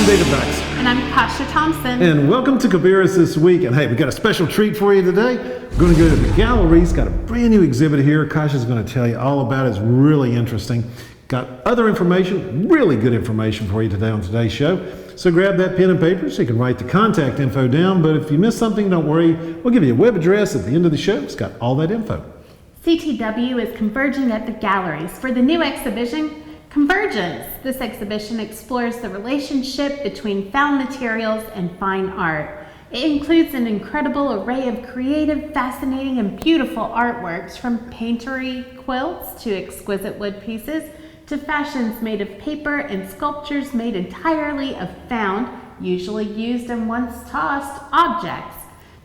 David Baxter. And I'm Kasha Thompson. And welcome to Cabarrus this week. And hey, we got a special treat for you today. We're going to go to the galleries. Got a brand new exhibit here. Kasha's going to tell you all about it. It's really interesting. Got other information, really good information for you today on today's show. So grab that pen and paper so you can write the contact info down. But if you miss something, don't worry. We'll give you a web address at the end of the show. It's got all that info. CTW is converging at the galleries for the new exhibition, Convergence. This exhibition explores the relationship between found materials and fine art. It includes an incredible array of creative, fascinating, and beautiful artworks, from painterly quilts to exquisite wood pieces to fashions made of paper and sculptures made entirely of found, usually used and once tossed, objects.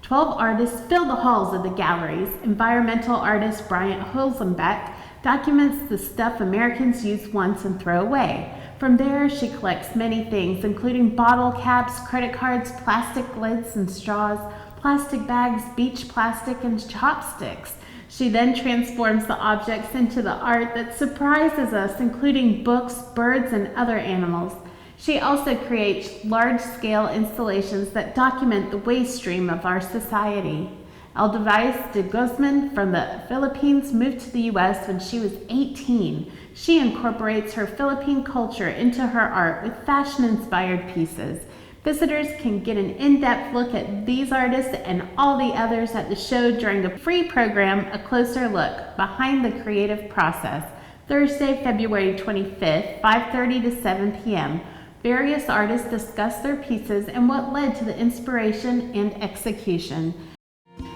12 artists fill the halls of the galleries. Environmental artist Bryant Holzenbeck documents the stuff Americans use once and throw away. From there, she collects many things, including bottle caps, credit cards, plastic lids and straws, plastic bags, beach plastic, and chopsticks. She then transforms the objects into the art that surprises us, including books, birds, and other animals. She also creates large-scale installations that document the waste stream of our society. Edelweiss de Guzman from the Philippines moved to the U.S. when she was 18. She incorporates her Philippine culture into her art with fashion-inspired pieces. Visitors can get an in-depth look at these artists and all the others at the show during the free program, A Closer Look, Behind the Creative Process, Thursday, February 25th, 5:30 to 7 p.m. Various artists discuss their pieces and what led to the inspiration and execution.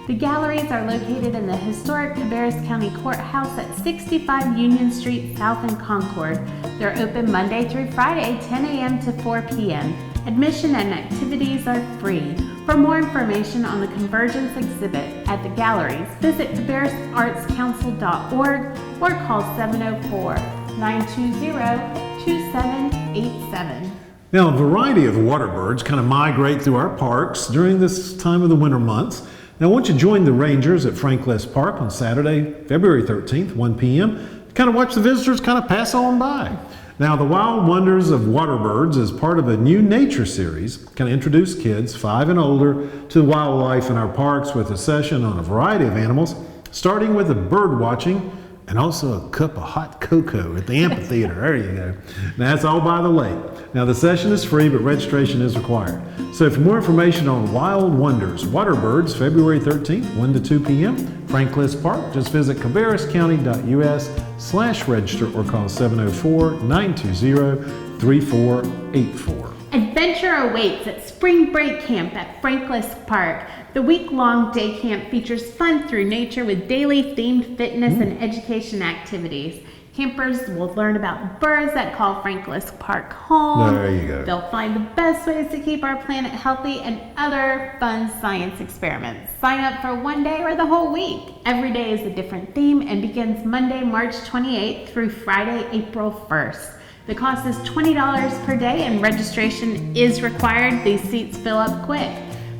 The galleries are located in the historic Cabarrus County Courthouse at 65 Union Street South in Concord. They're open Monday through Friday, 10 a.m. to 4 p.m. Admission and activities are free. For more information on the Convergence exhibit at the galleries, visit cabarrusartscouncil.org or call 704-920-2787. Now, a variety of water birds kind of migrate through our parks during this time of the winter months. Now, once you join the Rangers at Franklin Park on Saturday, February 13th, 1 p.m., kind of watch the visitors kind of pass on by. Now, the Wild Wonders of Water Birds is part of a new nature series, kind of introduce kids 5 and older to wildlife in our parks with a session on a variety of animals, starting with a bird watching and also a cup of hot cocoa at the amphitheater. There you go. Now, that's all by the lake. Now, the session is free, but registration is required. So for more information on Wild Wonders, Water Birds, February 13th, 1 to 2 p.m., Franklin Park, just visit cabarruscounty.us/register or call 704-920-3484. Adventure awaits at Spring Break Camp at Franklin Park. The week-long day camp features fun through nature with daily themed fitness and education activities. Campers will learn about birds that call Franklin Park home. There you go. They'll find the best ways to keep our planet healthy and other fun science experiments. Sign up for one day or the whole week. Every day is a different theme and begins Monday, March 28th through Friday, April 1st. The cost is $20 per day and registration is required. These seats fill up quick.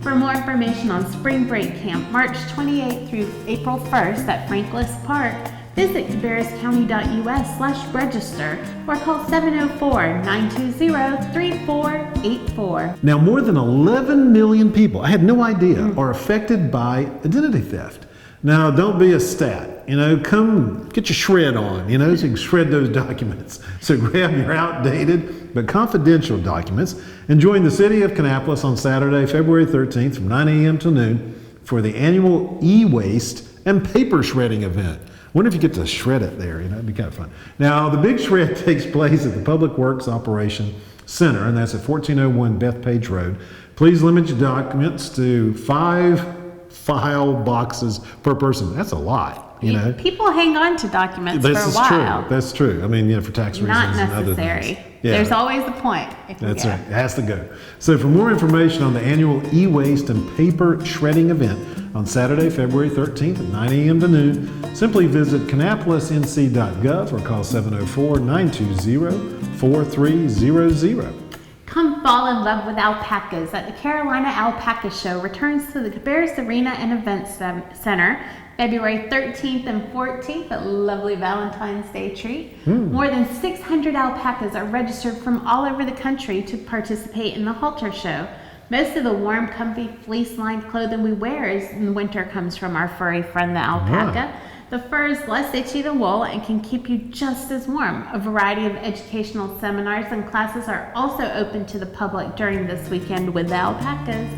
For more information on Spring Break Camp, March 28th through April 1st at Franklin Park, visit cabarruscounty.us/register or call 704-920-3484. Now, more than 11 million people, I had no idea, are affected by identity theft. Now, don't be a stat. Come get your shred on, so you can shred those documents. So grab your outdated but confidential documents and join the City of Kannapolis on Saturday, February 13th from 9 a.m. till noon for the annual e-waste and paper shredding event. I wonder if you get to shred it there, it'd be kind of fun. Now, the big shred takes place at the Public Works Operation Center, and that's at 1401 Bethpage Road. Please limit your documents to 5 file boxes per person. That's a lot. People hang on to documents for a while. That's true. For tax reasons Not and other necessary. things. Yeah. There's always a point. That's right. It has to go. So for more information on the annual e-waste and paper shredding event on Saturday, February 13th at 9 a.m. to noon, simply visit kannapolisnc.gov or call 704-920-4300. Come fall in love with alpacas at the Carolina Alpaca Show returns to the Cabarrus Arena and Events Center February 13th and 14th, a lovely Valentine's Day treat. More than 600 alpacas are registered from all over the country to participate in the halter show. Most of the warm, comfy, fleece-lined clothing we wear in the winter comes from our furry friend, the alpaca. The fur is less itchy than wool and can keep you just as warm. A variety of educational seminars and classes are also open to the public during this weekend with the alpacas.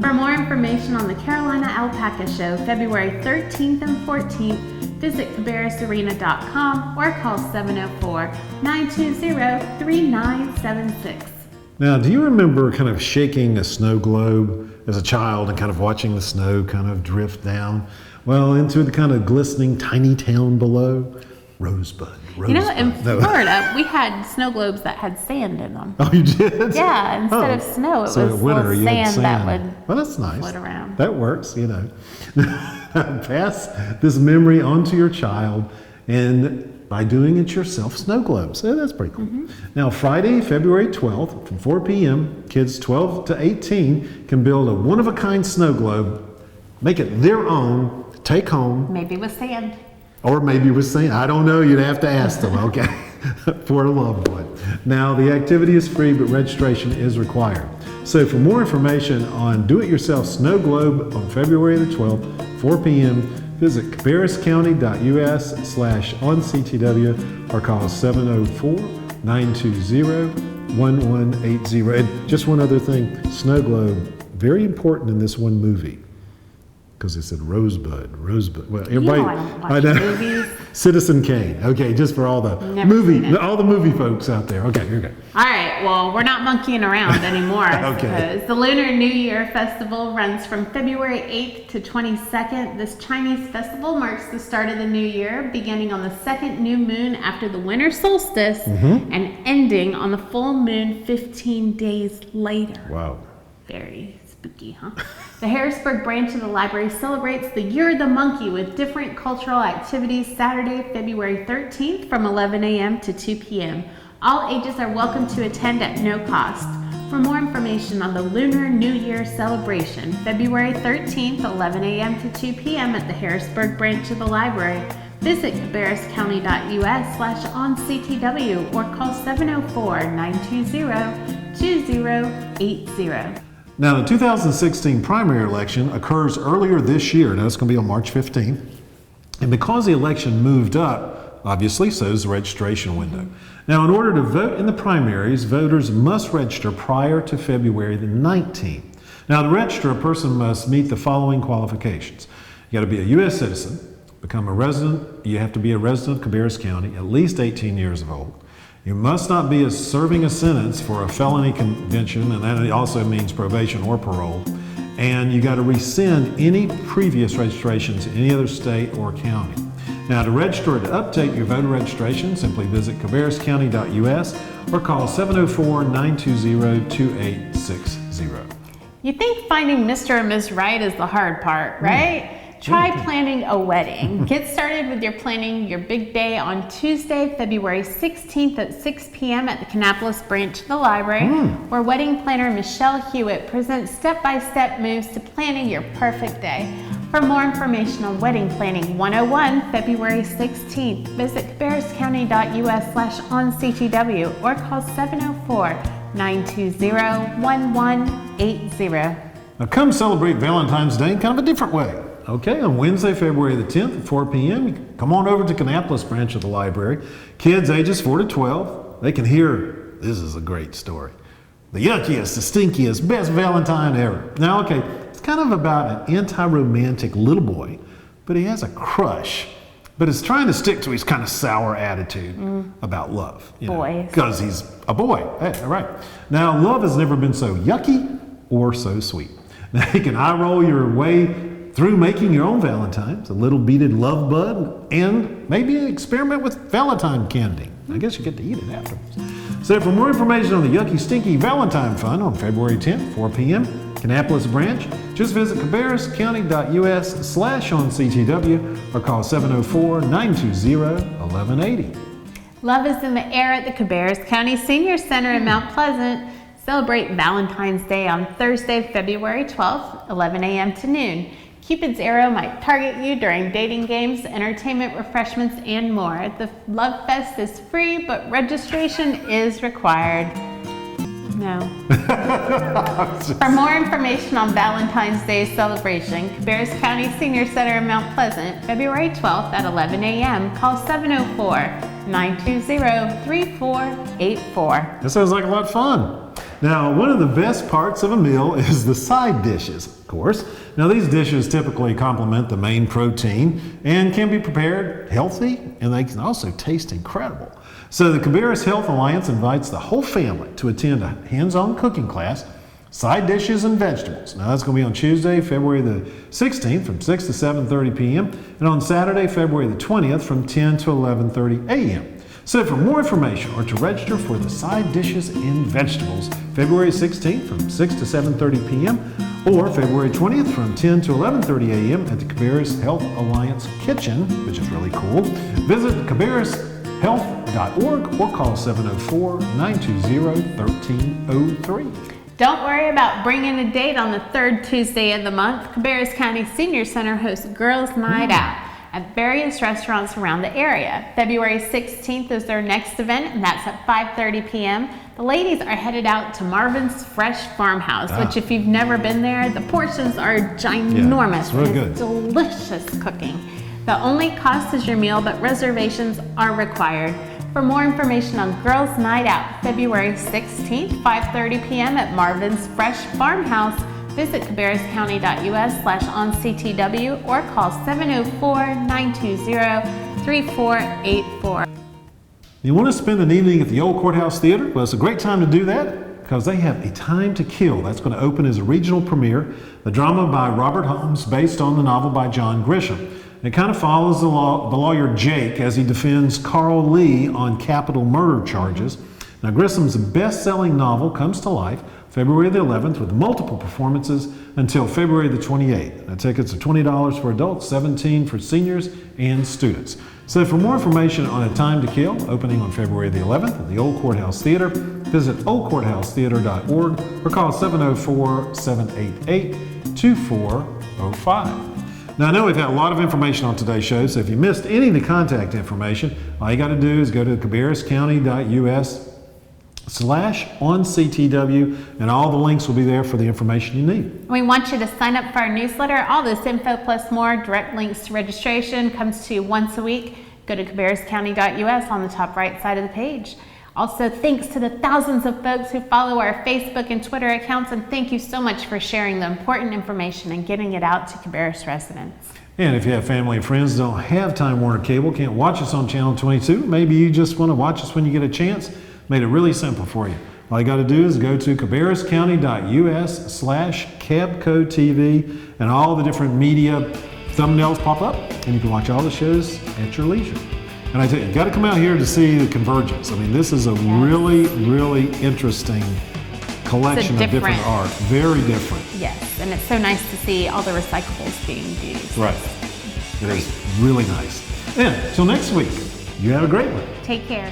For more information on the Carolina Alpaca Show, February 13th and 14th, visit cabarrusarena.com or call 704-920-3976. Now, do you remember kind of shaking a snow globe as a child and kind of watching the snow kind of drift down? Well, into the kind of glistening tiny town below? Rosebud. You know, in Florida, we had snow globes that had sand in them. Oh, you did? Yeah, instead of snow, it so was winter, little sand that would well, that's nice. float around. That works, you know. Pass this memory on to your child, and by doing it yourself, snow globes. That's pretty cool. Now, Friday, February 12th, from 4 p.m., kids 12 to 18 can build a one-of-a-kind snow globe, make it their own, take home. Maybe with sand. Or maybe with sand. I don't know. You'd have to ask them, okay? For a loved one. Now, the activity is free, but registration is required. So for more information on do-it-yourself snow globe on February the 12th, 4 p.m., visit cabarruscounty.us/onCTW or call 704-920-1180. And just one other thing, snow globe, very important in this one movie. Because they said Rosebud. Well, everybody, I don't watch movies. Citizen Kane. Okay, just for all the all the movie folks out there. Okay, you're good. All right, well, we're not monkeying around anymore, I Okay. suppose. The Lunar New Year Festival runs from February 8th to 22nd. This Chinese festival marks the start of the new year, beginning on the second new moon after the winter solstice and ending on the full moon 15 days later. Wow. Very spooky, huh? The Harrisburg branch of the library celebrates the Year of the Monkey with different cultural activities Saturday, February 13th from 11 a.m. to 2 p.m. All ages are welcome to attend at no cost. For more information on the Lunar New Year celebration, February 13th, 11 a.m. to 2 p.m. at the Harrisburg branch of the library, visit cabarruscounty.us/onCTW or call 704-920-2080. Now, the 2016 primary election occurs earlier this year. Now, it's going to be on March 15th. And because the election moved up, obviously, so is the registration window. Now, in order to vote in the primaries, voters must register prior to February the 19th. Now, to register, a person must meet the following qualifications. You got to be a U.S. citizen, become a resident. You have to be a resident of Cabarrus County, at least 18 years of old. You must not be serving a sentence for a felony conviction, and that also means probation or parole. And you got to rescind any previous registrations in any other state or county. Now, to register or to update your voter registration, simply visit cabarruscounty.us or call 704-920-2860. You think finding Mr. and Ms. Right is the hard part, right? Try planning a wedding. Get started with your planning your big day on Tuesday, February 16th at 6 p.m. at the Kannapolis branch of the library, where wedding planner Michelle Hewitt presents step-by-step moves to planning your perfect day. For more information on Wedding Planning 101, February 16th, visit cabarruscounty.us/onCTW or call 704-920-1180. Now, come celebrate Valentine's Day in kind of a different way. Okay, on Wednesday, February the 10th at 4 p.m., you can come on over to Kannapolis branch of the library. Kids ages 4 to 12, they can hear, this is a great story, the yuckiest, the stinkiest, best Valentine ever. Now, okay, it's kind of about an anti-romantic little boy, but he has a crush, but is trying to stick to his kind of sour attitude about love. Boys. Because he's a boy. Hey, all right. Now, love has never been so yucky or so sweet. Now, you can eye roll your way through making your own Valentines, a little beaded love bud, and maybe experiment with Valentine candy. I guess you get to eat it afterwards. So for more information on the Yucky Stinky Valentine Fun on February 10th, 4 p.m., Kannapolis branch, just visit cabarruscounty.us/onCTW or call 704-920-1180. Love is in the air at the Cabarrus County Senior Center in Mount Pleasant. Celebrate Valentine's Day on Thursday, February 12th, 11 a.m. to noon. Cupid's arrow might target you during dating games, entertainment, refreshments, and more. The Love Fest is free, but registration is required. No. For more information on Valentine's Day celebration, Cabarrus County Senior Center in Mount Pleasant, February 12th at 11 a.m. Call 704-920-3484. That sounds like a lot of fun. Now, one of the best parts of a meal is the side dishes, of course. Now, these dishes typically complement the main protein and can be prepared healthy, and they can also taste incredible. So the Cabarrus Health Alliance invites the whole family to attend a hands-on cooking class, side dishes and vegetables. Now, that's going to be on Tuesday, February the 16th from 6 to 7:30 p.m. and on Saturday, February the 20th from 10 to 11:30 a.m. So for more information or to register for the side dishes and vegetables, February 16th from 6 to 7:30 p.m. or February 20th from 10 to 11:30 a.m. at the Cabarrus Health Alliance Kitchen, which is really cool. Visit cabarrushealth.org or call 704-920-1303. Don't worry about bringing a date on the third Tuesday of the month. Cabarrus County Senior Center hosts Girls Night Out at various restaurants around the area. February 16th is their next event, and that's at 5:30 p.m. The ladies are headed out to Marvin's Fresh Farmhouse, which if you've never been there, the portions are ginormous. Yeah, it's really good. It's delicious cooking. The only cost is your meal, but reservations are required. For more information on Girls Night Out, February 16th, 5:30 p.m. at Marvin's Fresh Farmhouse, visit cabarruscounty.us/onctw or call 704-920-3484. You want to spend an evening at the Old Courthouse Theater? Well, it's a great time to do that because they have A Time to Kill. That's going to open as a regional premiere, the drama by Robert Holmes based on the novel by John Grisham. It kind of follows the lawyer Jake as he defends Carl Lee on capital murder charges. Now, Grisham's best-selling novel comes to life February the 11th with multiple performances until February the 28th. Now, tickets are $20 for adults, $17 for seniors and students. So for more information on A Time to Kill, opening on February the 11th at the Old Courthouse Theater, visit oldcourthousetheater.org or call 704-788-2405. Now, I know we've had a lot of information on today's show, so if you missed any of the contact information, all you got to do is go to cabarruscounty.us/onCTW, and all the links will be there for the information you need. We want you to sign up for our newsletter. All this info plus more, direct links to registration, comes to you once a week. Go to cabarruscounty.us on the top right side of the page. Also, thanks to the thousands of folks who follow our Facebook and Twitter accounts, and thank you so much for sharing the important information and getting it out to Cabarrus residents. And if you have family and friends that don't have Time Warner Cable, can't watch us on Channel 22, maybe you just want to watch us when you get a chance, made it really simple for you. All you got to do is go to cabarruscounty.us/CabcoTV, and all the different media thumbnails pop up, and you can watch all the shows at your leisure. And I tell you, you've got to come out here to see the Convergence. I mean, this is a really, really interesting collection of different art. Very different. Yes, and it's so nice to see all the recyclables being used. Right. It is really nice. And until next week, you have a great one. Take care.